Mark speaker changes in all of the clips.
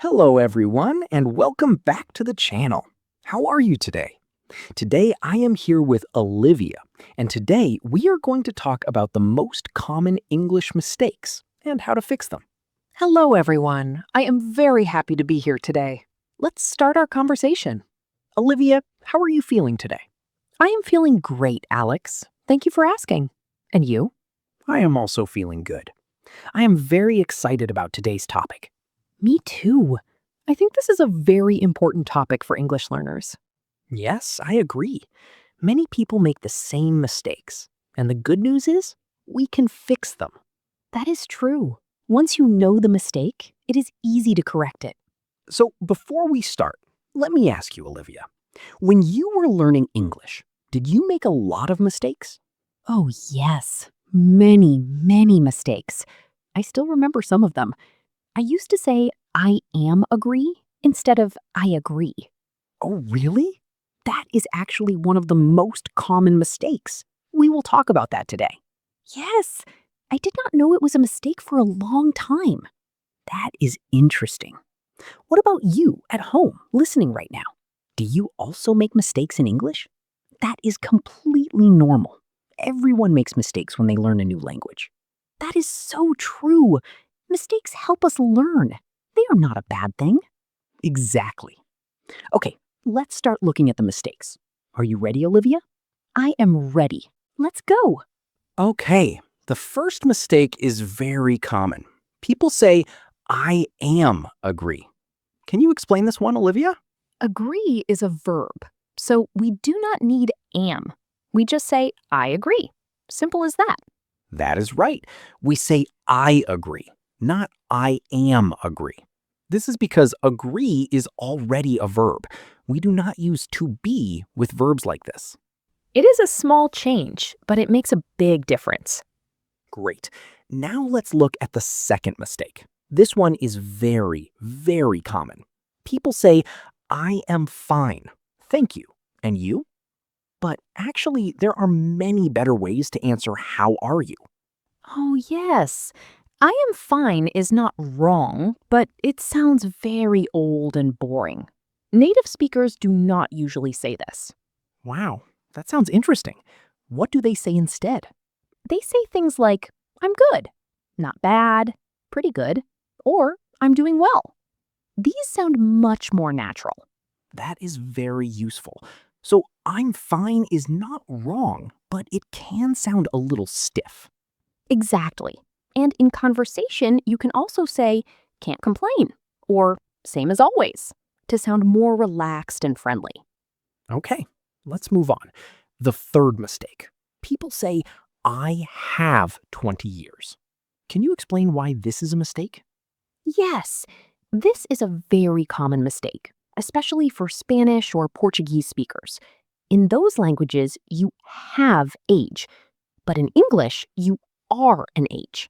Speaker 1: Hello everyone and welcome back to the channel. How are you today? Today I am here with Olivia, and today we are going to talk about the most common English mistakes and how to fix them.
Speaker 2: Hello, everyone. I am very happy to be here today. Let's start our conversation.
Speaker 1: Olivia, how are you feeling today?
Speaker 2: I am feeling great, Alex. Thank you for asking. And you?
Speaker 1: I am also feeling good. I am very excited about today's topic.
Speaker 2: Me too. I think this is a very important topic for English learners.
Speaker 1: Yes, I agree. Many people make the same mistakes, and the good news is we can fix them.
Speaker 2: That is true. Once you know the mistake, it is easy to correct it.
Speaker 1: So before we start, let me ask you, Olivia, when you were learning English, did you make a lot of mistakes?
Speaker 2: Oh, yes. Many mistakes. I still remember some of them. I used to say, I am agree instead of I agree.
Speaker 1: Oh, really? That is actually one of the most common mistakes. We will talk about that today.
Speaker 2: Yes, I did not know it was a mistake for a long time.
Speaker 1: That is interesting. What about you at home listening right now? Do you also make mistakes in English? That is completely normal. Everyone makes mistakes when they learn a new language.
Speaker 2: That is so true. Mistakes help us learn. They are not a bad thing.
Speaker 1: Exactly. Okay, let's start looking at the mistakes. Are you ready, Olivia?
Speaker 2: I am ready. Let's go.
Speaker 1: Okay, the first mistake is very common. People say, I am agree. Can you explain this one, Olivia?
Speaker 2: Agree is a verb, so we do not need am. We just say, I agree. Simple as that.
Speaker 1: That is right. We say I agree, not I am agree. This is because agree is already a verb. We do not use to be with verbs like this.
Speaker 2: It is a small change, but it makes a big difference.
Speaker 1: Great. Now let's look at the second mistake. This one is very common. People say, I am fine. Thank you. And you? But actually, there are many better ways to answer how are you?
Speaker 2: Oh, yes. I am fine is not wrong, but it sounds very old and boring. Native speakers do not usually say this.
Speaker 1: Wow, that sounds interesting. What do they say instead?
Speaker 2: They say things like, I'm good, not bad, pretty good, or I'm doing well. These sound much more natural.
Speaker 1: That is very useful. So I'm fine is not wrong, but it can sound a little stiff.
Speaker 2: Exactly. And in conversation, you can also say, can't complain, or same as always, to sound more relaxed and friendly.
Speaker 1: Okay, let's move on. The third mistake. People say, I have 20 years. Can you explain why this is a mistake?
Speaker 2: Yes, this is a very common mistake, especially for Spanish or Portuguese speakers. In those languages, you have age, but in English, you are an age.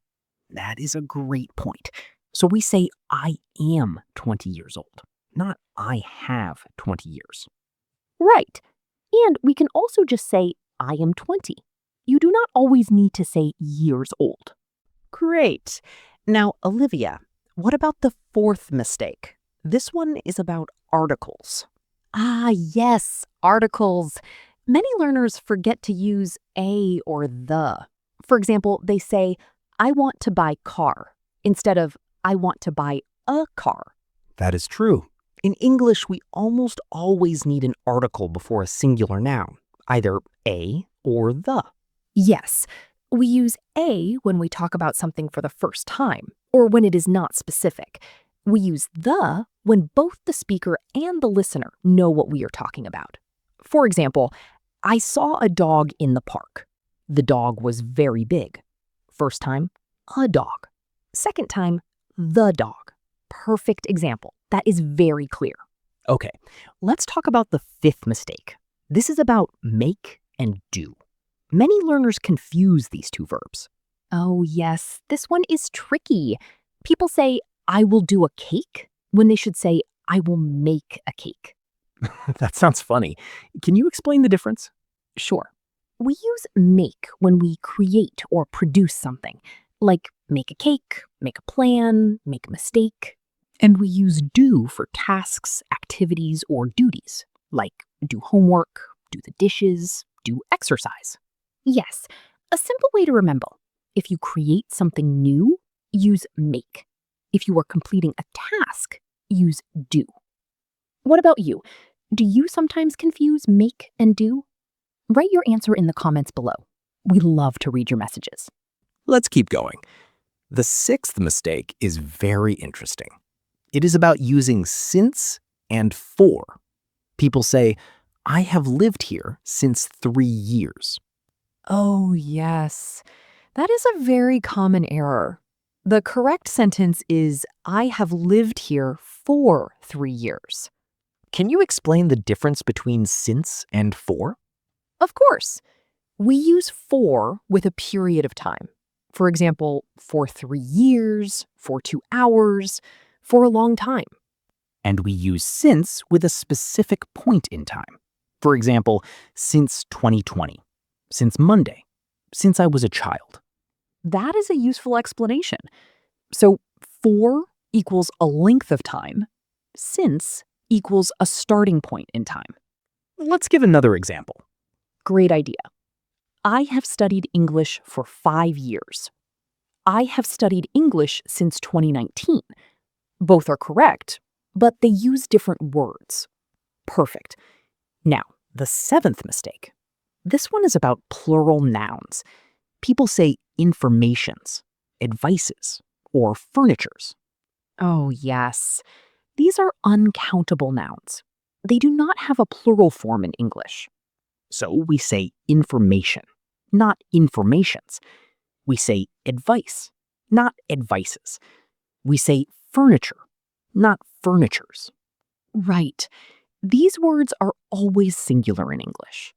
Speaker 1: That is a great point. So we say, I am 20 years old, not I have 20 years.
Speaker 2: Right. And we can also just say, I am 20. You do not always need to say years old.
Speaker 1: Great. Now, Olivia, what about the fourth mistake? This one is about articles.
Speaker 2: Ah, yes, articles. Many learners forget to use a or the. For example, they say, I want to buy car, instead of I want to buy a car.
Speaker 1: That is true. In English, we almost always need an article before a singular noun, either a or the.
Speaker 2: Yes, we use a when we talk about something for the first time, or when it is not specific. We use the when both the speaker and the listener know what we are talking about. For example, I saw a dog in the park. The dog was very big. First time, a dog. Second time, the dog. Perfect example. That is very clear.
Speaker 1: Okay, let's talk about the fifth mistake. This is about make and do. Many learners confuse these two verbs.
Speaker 2: Oh, yes, this one is tricky. People say, I will do a cake, when they should say, I will make a cake.
Speaker 1: That sounds funny. Can you explain the difference?
Speaker 2: Sure. We use make when we create or produce something, like make a cake, make a plan, make a mistake. And we use do for tasks, activities, or duties, like do homework, do the dishes, do exercise. Yes, a simple way to remember. If you create something new, use make. If you are completing a task, use do. What about you? Do you sometimes confuse make and do? Write your answer in the comments below. We love to read your messages.
Speaker 1: Let's keep going. The sixth mistake is very interesting. It is about using since and for. People say, I have lived here since 3 years.
Speaker 2: Oh, yes. That is a very common error. The correct sentence is, I have lived here for 3 years.
Speaker 1: Can you explain the difference between since and for?
Speaker 2: Of course. We use for with a period of time. For example, for 3 years, for 2 hours, for a long time.
Speaker 1: And we use since with a specific point in time. For example, since 2020, since Monday, since I was a child.
Speaker 2: That is a useful explanation. So for equals a length of time, since equals a starting point in time.
Speaker 1: Let's give another example.
Speaker 2: Great idea. I have studied English for 5 years. I have studied English since 2019. Both are correct, but they use different words. Perfect. Now, the seventh mistake. This one is about plural nouns. People say informations, advices, or furnitures. Oh, yes. These are uncountable nouns. They do not have a plural form in English.
Speaker 1: So we say information, not informations. We say advice, not advices. We say furniture, not furnitures.
Speaker 2: Right. These words are always singular in English.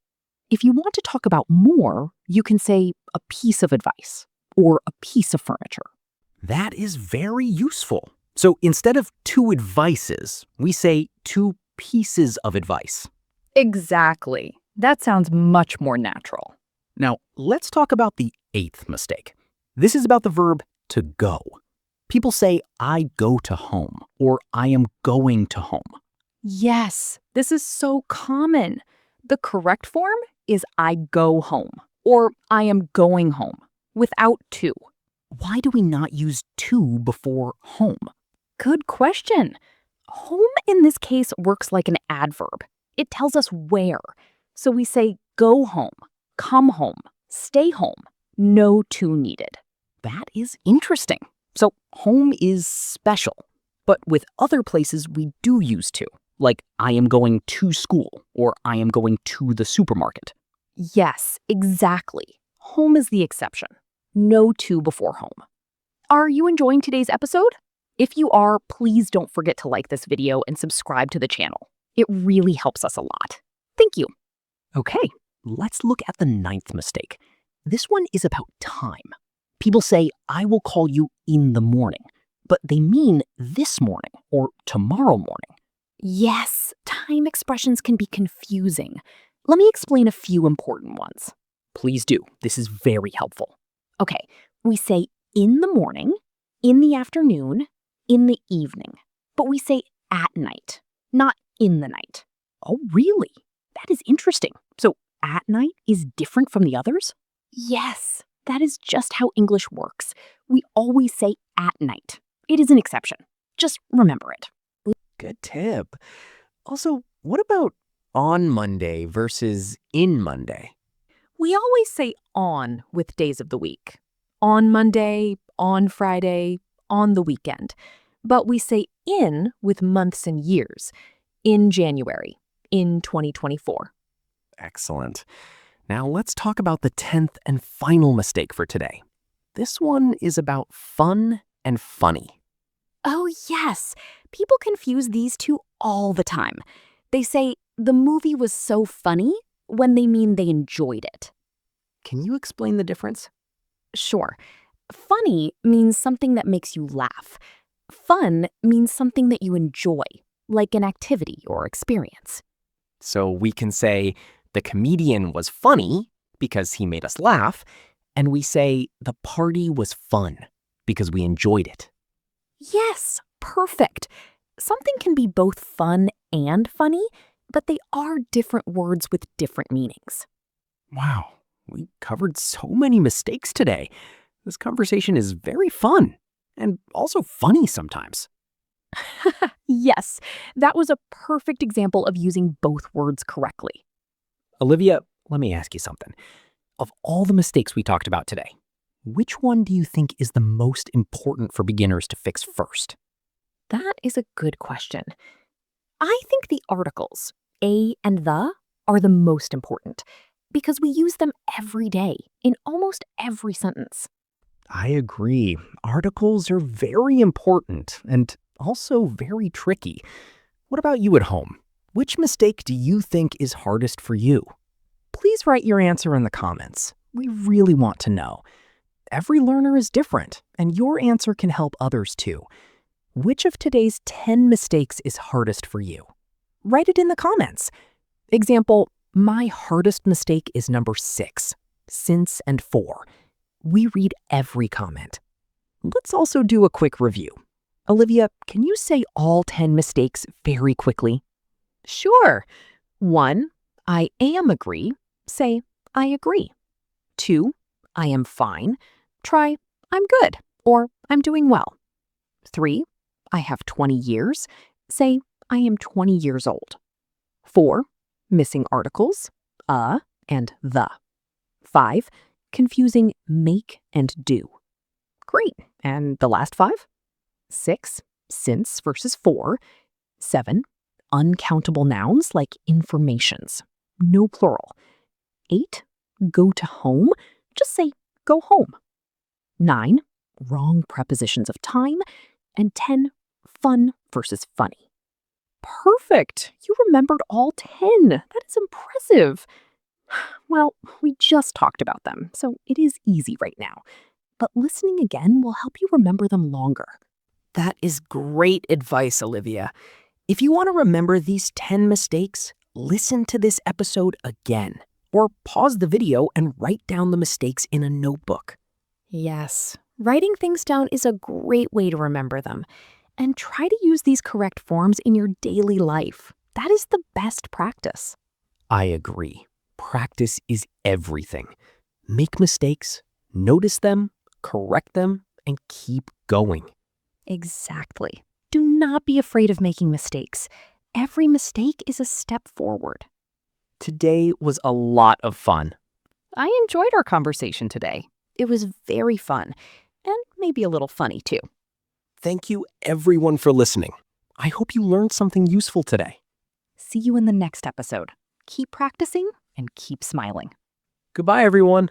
Speaker 2: If you want to talk about more, you can say a piece of advice or a piece of furniture.
Speaker 1: That is very useful. So instead of 2 advices, we say 2 pieces of advice.
Speaker 2: Exactly. That sounds much more natural.
Speaker 1: Now, let's talk about the 8th mistake. This is about the verb to go. People say, I go to home, or I am going to home.
Speaker 2: Yes, this is so common. The correct form is I go home, or I am going home, without to.
Speaker 1: Why do we not use to before home?
Speaker 2: Good question. Home in this case works like an adverb. It tells us where. So we say go home, come home, stay home, no to needed.
Speaker 1: That is interesting. So home is special. But with other places, we do use to, like I am going to school or I am going to the supermarket.
Speaker 2: Yes, exactly. Home is the exception. No to before home. Are you enjoying today's episode? If you are, please don't forget to like this video and subscribe to the channel. It really helps us a lot. Thank you.
Speaker 1: Okay, let's look at the 9th mistake. This one is about time. People say, I will call you in the morning, but they mean this morning or tomorrow morning.
Speaker 2: Yes, time expressions can be confusing. Let me explain a few important ones.
Speaker 1: Please do. This is very helpful.
Speaker 2: Okay, we say in the morning, in the afternoon, in the evening, but we say at night, not in the night.
Speaker 1: Oh, really? That is interesting. So at night is different from the others?
Speaker 2: Yes, that is just how English works. We always say at night. It is an exception. Just remember it.
Speaker 1: Good tip. Also, what about on Monday versus in Monday?
Speaker 2: We always say on with days of the week. On Monday, on Friday, on the weekend. But we say in with months and years. In January, in 2024.
Speaker 1: Excellent. Now let's talk about the 10th and final mistake for today. This one is about fun and funny.
Speaker 2: Oh, yes. People confuse these two all the time. They say the movie was so funny when they mean they enjoyed it.
Speaker 1: Can you explain the difference?
Speaker 2: Sure. Funny means something that makes you laugh. Fun means something that you enjoy, like an activity or experience.
Speaker 1: So we can say the comedian was funny because he made us laugh, and we say the party was fun because we enjoyed it.
Speaker 2: Yes, Perfect. Something can be both fun and funny, but they are different words with different meanings.
Speaker 1: Wow, we covered so many mistakes today. This conversation is very fun and also funny sometimes.
Speaker 2: Yes, that was a perfect example of using both words correctly.
Speaker 1: Olivia, let me ask you something. Of all the mistakes we talked about today, which one do you think is the most important for beginners to fix first?
Speaker 2: That is a good question. I think the articles, a and the, are the most important because we use them every day in almost every sentence.
Speaker 1: I agree. Articles are very important and also very tricky. What about you at home? Which mistake do you think is hardest for you? Please write your answer in the comments. We really want to know. Every learner is different, and your answer can help others too. Which of today's 10 mistakes is hardest for you? Write it in the comments. Example, my hardest mistake is number 6, since and for. We read every comment. Let's also do a quick review. Olivia, can you say all 10 mistakes very quickly? Sure. 1, I am agree. Say, I agree. 2, I am fine. Try, I'm good, or I'm doing well. 3, I have 20 years. Say, I am 20 years old. 4, missing articles, and the. 5, confusing make and do. Great. And the last 5? 6, since versus for. 7, uncountable nouns like informations. No plural. 8, go to home. Just say go home. 9, wrong prepositions of time. And 10, fun versus funny. Perfect. You remembered all 10. That is impressive. Well, we just talked about them, so it is easy right now. But listening again will help you remember them longer. That is great advice, Olivia. If you want to remember these 10 mistakes, listen to this episode again, or pause the video and write down the mistakes in a notebook.
Speaker 2: Yes, writing things down is a great way to remember them. And try to use these correct forms in your daily life. That is the best practice.
Speaker 1: I agree. Practice is everything. Make mistakes, notice them, correct them, and keep going.
Speaker 2: Exactly. Do not be afraid of making mistakes. Every mistake is a step forward.
Speaker 1: Today was a lot of fun.
Speaker 2: I enjoyed our conversation today. It was very fun, and maybe a little funny too.
Speaker 1: Thank you, everyone, for listening. I hope you learned something useful today.
Speaker 2: See you in the next episode. Keep practicing and keep smiling.
Speaker 1: Goodbye, everyone.